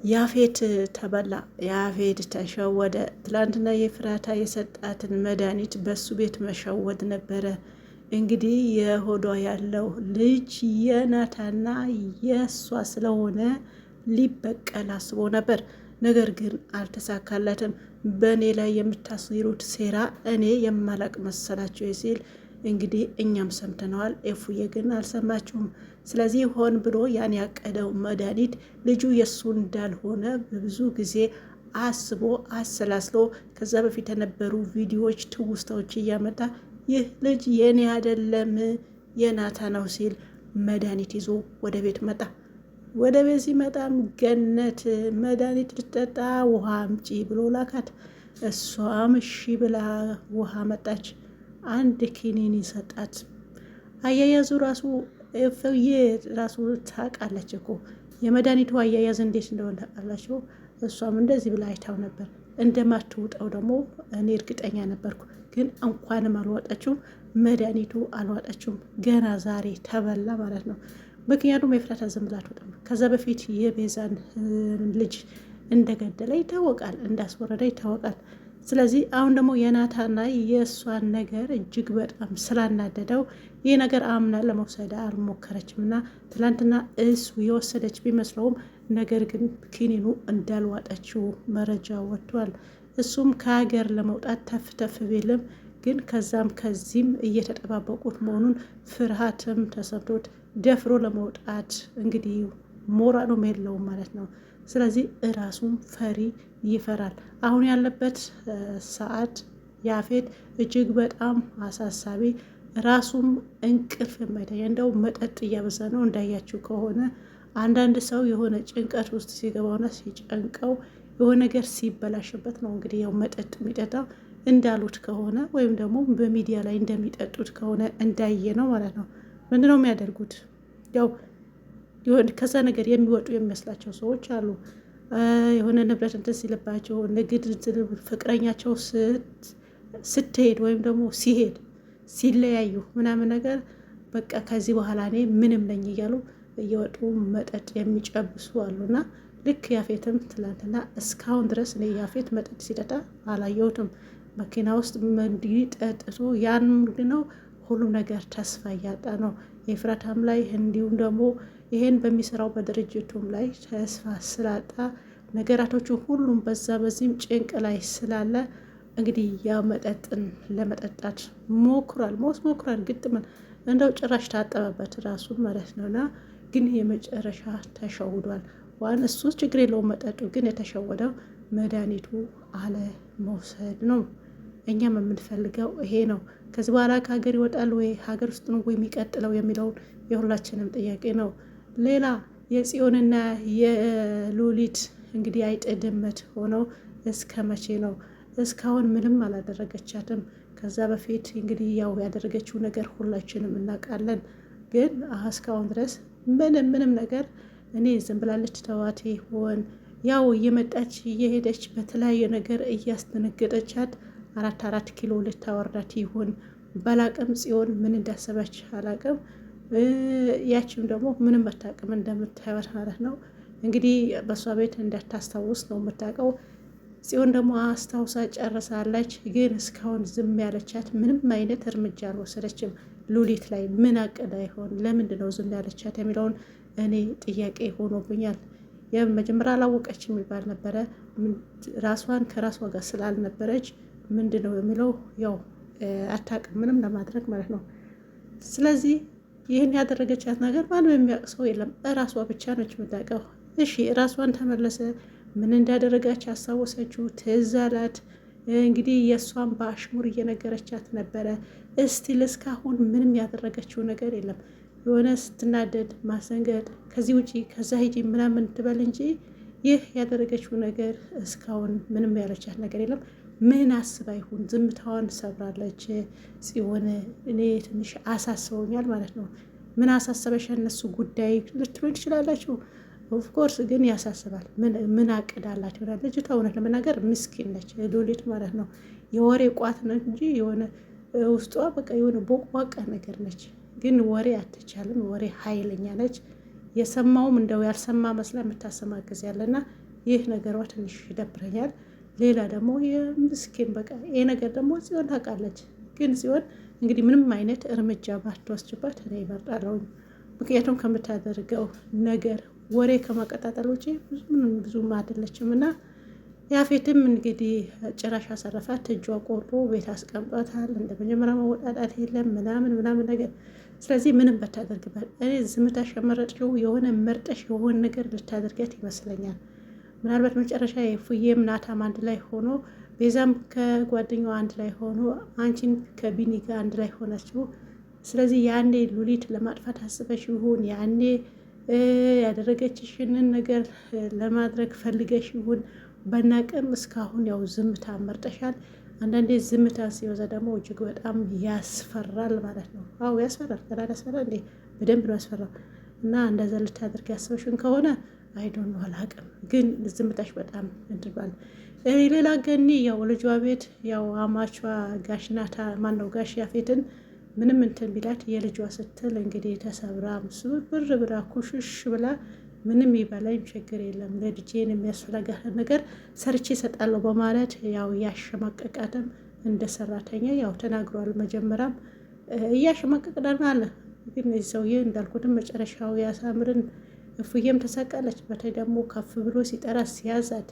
ያፌት ተበላ። ያፌት ተሸወደ። ትላንትና የፍራታ የሰጣትን መድኃኒት በሱ ቤት መሸወድ ነበረ። እንግዲህ የሆዷ ያለው ልጅ የናታና የእሷ ስለሆነ ሊበቀል አስቦ ነበር። ነገር ግን አልተሳካለትም። በእኔ ላይ የምታስሩት ሴራ እኔ የማላቅ መሰላቸው ሲል እንግዲህ እኛም ሰምተነዋል። ኤፉዬ ግን አልሰማችሁም። ስለዚህ ሆን ብሎ ያን ያቀደው መድኃኒት ልጁ የእሱ እንዳልሆነ በብዙ ጊዜ አስቦ አሰላስሎ ከዛ በፊት የነበሩ ቪዲዮዎች ትውስታዎች እያመጣ ይህ ልጅ የኔ አይደለም የናታ ነው ሲል መድኃኒት ይዞ ወደ ቤት መጣ። ወደ ቤት ሲመጣም ገነት መድኃኒት ልትጠጣ ውሃ አምጪ ብሎ ላካት። እሷም እሺ ብላ ውሃ መጣች። አንድ ኪኒን ሰጣት። አያያዙ ራሱ እፍዬ ራሱ ታውቃለች እኮ የመድኃኒቱ አያያዝ እንዴት እንደሆነ ታውቃላችሁ። እሷም እንደዚህ ብላ አይታው ነበር። እንደማትውጠው ደግሞ እኔ እርግጠኛ ነበርኩ። ግን እንኳንም አልዋጠችውም፣ መድኃኒቱ አልዋጠችውም። ገና ዛሬ ተበላ ማለት ነው። ምክንያቱም የፍራታ ዝም ብላ አትወጣም። ከዛ በፊት የቤዛን ልጅ እንደገደለ ይታወቃል፣ እንዳስወረደ ይታወቃል። ስለዚህ አሁን ደግሞ የናታና የእሷን ነገር እጅግ በጣም ስላናደደው ይህ ነገር አምና ለመውሰድ አልሞከረችም እና ትላንትና እሱ የወሰደች ቢመስለውም ነገር ግን ኪኒኑ እንዳልዋጠችው መረጃ ወጥቷል። እሱም ከሀገር ለመውጣት ተፍ ተፍ ቢልም ግን ከዛም ከዚህም እየተጠባበቁት መሆኑን ፍርሃትም ተሰምቶት ደፍሮ ለመውጣት እንግዲህ ሞራሉም የለውም ማለት ነው። ስለዚህ እራሱም ፈሪ ይፈራል። አሁን ያለበት ሰዓት ያፌት እጅግ በጣም አሳሳቢ፣ ራሱም እንቅልፍ የማይተኛ እንደው መጠጥ እያበዛ ነው። እንዳያችሁ ከሆነ አንዳንድ ሰው የሆነ ጭንቀት ውስጥ ሲገባውና ሲጨንቀው የሆነ ነገር ሲበላሽበት ነው እንግዲህ ያው መጠጥ የሚጠጣው እንዳሉት ከሆነ ወይም ደግሞ በሚዲያ ላይ እንደሚጠጡት ከሆነ እንዳየ ነው ማለት ነው። ምንድነው የሚያደርጉት? ያው ከዛ ነገር የሚወጡ የሚመስላቸው ሰዎች አሉ። የሆነ ንብረት እንትን ሲልባቸው ንግድ ፍቅረኛቸው ስትሄድ ወይም ደግሞ ሲሄድ ሲለያዩ ምናምን ነገር በቃ ከዚህ በኋላ እኔ ምንም ነኝ እያሉ እየወጡ መጠጥ የሚጨብሱ አሉና ልክ ያፌትም ትላንትና እስካሁን ድረስ እኔ ያፌት መጠጥ ሲጠጣ አላየሁትም። መኪና ውስጥ መንዲ ጠጥቶ ያን ነው ሁሉም ነገር ተስፋ እያጣ ነው። የፍራታም ላይ እንዲሁም ደግሞ ይሄን በሚሰራው በድርጅቱም ላይ ተስፋ ስላጣ ነገራቶቹ ሁሉም በዛ በዚህም ጭንቅ ላይ ስላለ እንግዲህ ያ መጠጥን ለመጠጣት ሞክሯል። ግጥምን እንደው ጭራሽ ታጠበበት ራሱ ማለት ነውና ግን የመጨረሻ ተሸውዷል። ዋን እሱ ችግር የለውም መጠጡ፣ ግን የተሸወደው መድኃኒቱ አለ መውሰድ ነው። እኛም የምንፈልገው ይሄ ነው። ከዚህ በኋላ ከሀገር ይወጣል ወይ ሀገር ውስጥ ነው ወይ የሚቀጥለው የሚለውን የሁላችንም ጥያቄ ነው። ሌላ የጽዮንና የሉሊት እንግዲህ አይጥ ድመት ሆነው እስከ መቼ ነው? እስካሁን ምንም አላደረገቻትም። ከዛ በፊት እንግዲህ ያው ያደረገችው ነገር ሁላችንም እናውቃለን። ግን እስካሁን ድረስ ምንም ነገር እኔ ዝም ብላለች። ተዋቴ ሆን ያው እየመጣች እየሄደች በተለያየ ነገር እያስደነገጠቻት 4 ኪሎ ልታወርዳት ይሆን ባላቅም። ጽዮን ምን እንዳሰበች አላቅም። ያችም ደግሞ ምንም አታውቅም እንደምታዩት ማለት ነው። እንግዲህ በእሷ ቤት እንዳታስታውስ ነው የምታውቀው። ጽዮን ደግሞ አስታውሳ ጨርሳለች። ግን እስካሁን ዝም ያለቻት ምንም አይነት እርምጃ አልወሰደችም። ሉሊት ላይ ምን አቅዳ ይሆን? ለምንድን ነው ዝም ያለቻት የሚለውን እኔ ጥያቄ ሆኖብኛል። የመጀመሪያ አላወቀች የሚባል ነበረ። ራሷን ከራሷ ጋር ስላልነበረች ምንድን ነው የሚለው ያው አታውቅም ምንም ለማድረግ ማለት ነው። ስለዚህ ይህን ያደረገቻት ነገር ማንም የሚያውቅ ሰው የለም። እራሷ ብቻ ነች የምታውቀው። እሺ እራሷን ተመለሰ ምን እንዳደረጋች አስታወሰችው፣ ትዝ አላት። እንግዲህ የእሷን በአሽሙር እየነገረቻት ነበረ። እስቲል እስካሁን ምንም ያደረገችው ነገር የለም። የሆነ ስትናደድ ማሰንገድ፣ ከዚህ ውጪ ከዛ ሂጂ ምናምን ትበል እንጂ ይህ ያደረገችው ነገር እስካሁን ምንም ያለቻት ነገር የለም። ምን አስባ ይሁን ዝምታዋን ሰብራለች ጽዮን። እኔ ትንሽ አሳስበውኛል ማለት ነው። ምን አሳሰበሽ እነሱ ጉዳይ ልትሉ ትችላላችሁ። ኦፍኮርስ ግን ያሳስባል። ምን አቅዳላችሁ? ልጅቷ እውነት ለመናገር ምስኪን ነች ሉሊት ማለት ነው። የወሬ ቋት ነው እንጂ የሆነ ውስጧ በቃ የሆነ ቦቅቧቃ ነገር ነች። ግን ወሬ አትቻልም። ወሬ ኃይለኛ ነች። የሰማውም እንደው ያልሰማ መስላ የምታሰማ ጊዜ ያለና ይህ ነገሯ ትንሽ ይደብረኛል። ሌላ ደግሞ የምስኪን በቃ ይሄ ነገር ደግሞ ጽዮን ታውቃለች። ግን ጽዮን እንግዲህ ምንም አይነት እርምጃ ባትወስድባት እኔ እመርጣለሁኝ። ምክንያቱም ከምታደርገው ነገር ወሬ ከማቀጣጠል ውጪ ብዙም አይደለችም እና ያፌትም እንግዲህ ጭራሽ አሰረፋት። እጇ ቆርጦ ቤት አስቀምጧታል። እንደ መጀመሪያ መወጣጣት የለም ምናምን ነገር። ስለዚህ ምንም በታደርግበት እኔ ዝምታሽ የመረጥሽው የሆነ መርጠሽ የሆነ ነገር ልታደርጊያት ይመስለኛል። ምናልባት መጨረሻ የፉዬም ናታም አንድ ላይ ሆኖ ቤዛም ከጓደኛዋ አንድ ላይ ሆኖ አንቺን ከቢኒ ጋር አንድ ላይ ሆናችሁ፣ ስለዚህ ያኔ ሉሊት ለማጥፋት አስበሽ ይሁን ያኔ ያደረገችሽንን ነገር ለማድረግ ፈልገሽ ይሁን በናቅም እስካሁን ያው ዝምታ መርጠሻል። አንዳንዴ ዝምታ ሲበዛ ደግሞ እጅግ በጣም ያስፈራል ማለት ነው። አዎ ያስፈራል። ቀላል ያስፈራል እንዴ? በደንብ ነው ያስፈራው። እና እንደዛ ልታደርግ ያሰበሽን ከሆነ አይዶን ነው አላውቅም፣ ግን ዝምታሽ በጣም እንትባል። ሌላ ገኒ ያው ልጇ ቤት ያው አማቿ ጋሽ ናታ ማን ነው ጋሽ ያፌትን ምንም እንትን ቢላት የልጇ ስትል እንግዲህ ተሰብራ ብር ብላ ኩሽሽ ብላ ምንም ይበላኝ ችግር የለም ለልጄን የሚያስፈልጋት ነገር ሰርቼ እሰጣለሁ በማለት ያው እያሸማቀቃትም እንደ ሰራተኛ ያው ተናግሯል። መጀመሪያም እያሸማቀቅዳን አለ። ግን ሰውዬ እንዳልኩትም መጨረሻው ያሳምርን። እፉዬም ተሰቃለች። በተለይ ደግሞ ከፍ ብሎ ሲጠራ ሲያዛት።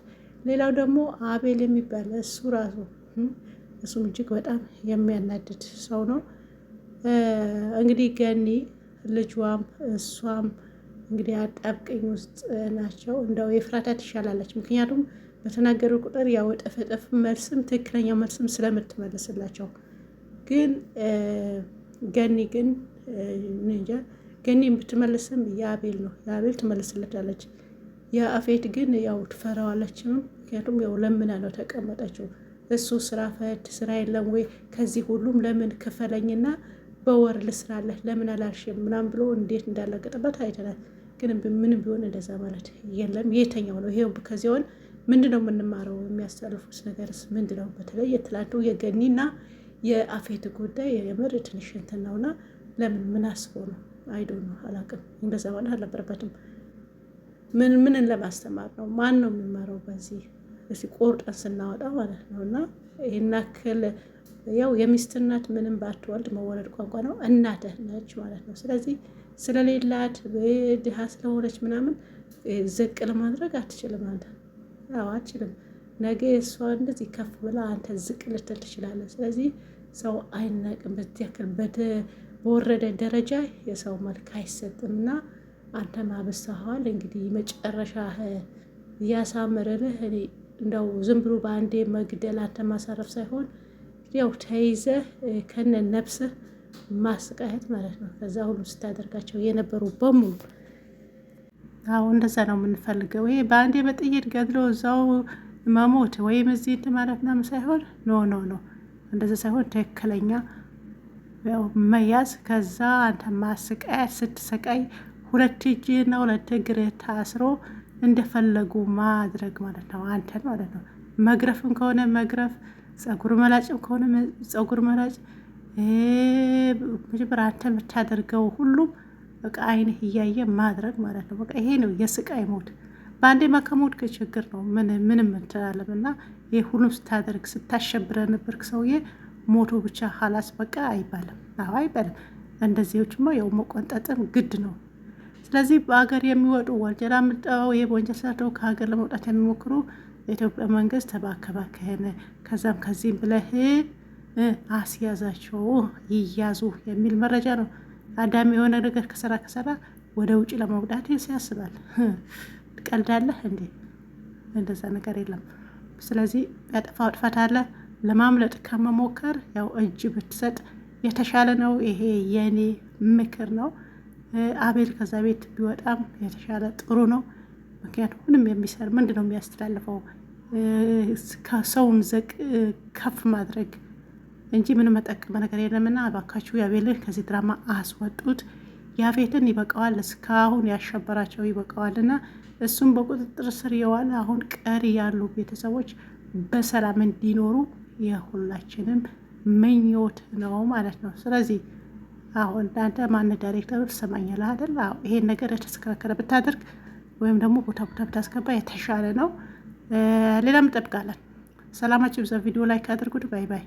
ሌላው ደግሞ አቤል የሚባል እሱ ራሱ እሱም እጅግ በጣም የሚያናድድ ሰው ነው። እንግዲህ ገኒ ልጇም እሷም እንግዲህ አጣብቀኝ ውስጥ ናቸው። እንደው የፍራታ ትሻላለች። ምክንያቱም በተናገሩ ቁጥር ያው ጠፈጠፍ መልስም ትክክለኛ መልስም ስለምትመልስላቸው። ግን ገኒ ግን እንጃ ገኒ ብትመልስም የአቤል ነው የአቤል ትመልስለታለች። የአፌት ግን ያው ትፈራዋለችም። ምክንያቱም ያው ለምና ነው ተቀመጠችው። እሱ ስራ ፈት ስራ የለም ወይ ከዚህ ሁሉም ለምን ክፈለኝና በወር ልስራለህ ለምን አላልሽም ምናምን ብሎ እንዴት እንዳለቀጠበት አይተናል። ግን ምንም ቢሆን እንደዛ ማለት የለም። የተኛው ነው ይሄው ከዚያውን ምንድነው የምንማረው? የሚያስተላልፉት ነገርስ ምንድነው? በተለይ የትላንቱ የገኒና የአፌት ጉዳይ የምር ትንሽ እንትን ነውና ለምን ምን አስበው ነው አይዶ ነው አላውቅም። እንደዛ ማለት አልነበረበትም። ምንን ለማስተማር ነው? ማን ነው የሚማረው በዚህ? እስኪ ቆርጠን ስናወጣ ማለት ነው። እና ይሄን ያክል ያው የሚስት እናት ምንም ባትወልድ መወለድ ቋንቋ ነው። እናትህ ነች ማለት ነው። ስለዚህ ስለሌላት ድሃ ስለሆነች ምናምን ዝቅ ለማድረግ አትችልም። አንተ አዎ አትችልም። ነገ እሷ እንደዚህ ከፍ ብላ አንተ ዝቅ ልትል ትችላለህ። ስለዚህ ሰው አይናቅም። በዚህ ያክል በወረደ ደረጃ የሰው መልክ አይሰጥም። እና አንተ ማበሳኸዋል። እንግዲህ መጨረሻ እያሳመረልህ እኔ እንደው ዝም ብሎ በአንዴ መግደል አንተ ማሳረፍ ሳይሆን ያው ተይዘህ ከነ ነፍስህ ማስቃየት ማለት ነው። ከዛ ሁሉ ስታደርጋቸው የነበሩ በሙሉ አዎ እንደዛ ነው የምንፈልገው። ይሄ በአንዴ በጥይት ገድሎ እዛው መሞት ወይም እዚህ እንትን ማለት ምናምን ሳይሆን ኖ እንደዛ ሳይሆን ትክክለኛ ያው መያዝ። ከዛ አንተ ማስቃየት ስትሰቃይ ሁለት እጅና ሁለት እግር ታስሮ እንደፈለጉ ማድረግ ማለት ነው። አንተን ማለት ነው። መግረፍም ከሆነ መግረፍ፣ ጸጉር መላጭም ከሆነ ጸጉር መላጭ፣ መጀመሪያ አንተ የምታደርገው ሁሉም በቃ አይንህ እያየ ማድረግ ማለት ነው። በቃ ይሄ ነው የስቃይ ሞት። በአንዴ ከሞት ችግር ነው ምንም እንትላለም። እና ይህ ሁሉም ስታደርግ ስታሸብረ ነበርክ ሰውዬ ሞቶ ብቻ ሀላስ በቃ አይባልም። አዎ አይባልም። እንደዚህዎችማ ያው መቆንጠጥም ግድ ነው። ስለዚህ በሀገር የሚወጡ ወንጀል አምጠው ይሄ ወንጀል ሰርተው ከሀገር ለመውጣት የሚሞክሩ የኢትዮጵያ መንግስት ተባከባከነ ከዛም ከዚህም ብለህ አስያዛቸው ይያዙ የሚል መረጃ ነው። አዳሚ የሆነ ነገር ከሰራ ወደ ውጭ ለመውጣት ያስባል። ቀልዳለህ እንዴ? እንደዛ ነገር የለም። ስለዚህ ያጠፋው ጥፋት አለ። ለማምለጥ ከመሞከር ያው እጅ ብትሰጥ የተሻለ ነው። ይሄ የኔ ምክር ነው። አቤል ከዛ ቤት ቢወጣም የተሻለ ጥሩ ነው። ምክንያቱም ምንም የሚሰር ምንድን ነው የሚያስተላልፈው? ከሰውን ዘቅ ከፍ ማድረግ እንጂ ምንም መጠቀመ ነገር የለምና እባካችሁ የአቤልን ከዚህ ድራማ አስወጡት። ያፌትን ይበቃዋል። እስካሁን ያሸበራቸው ይበቃዋልና እሱም በቁጥጥር ስር የዋለ አሁን ቀሪ ያሉ ቤተሰቦች በሰላም እንዲኖሩ የሁላችንም ምኞት ነው ማለት ነው። ስለዚህ አሁን እናንተ ማን ዳይሬክተሩ ትሰማኛለህ አይደል? ይሄን ነገር የተስተካከለ ብታደርግ ወይም ደግሞ ቦታ ብታስገባ የተሻለ ነው። ሌላም እንጠብቃለን። ሰላማችሁ ይብዛ። ቪዲዮ ላይክ አድርጉት። ባይ ባይ።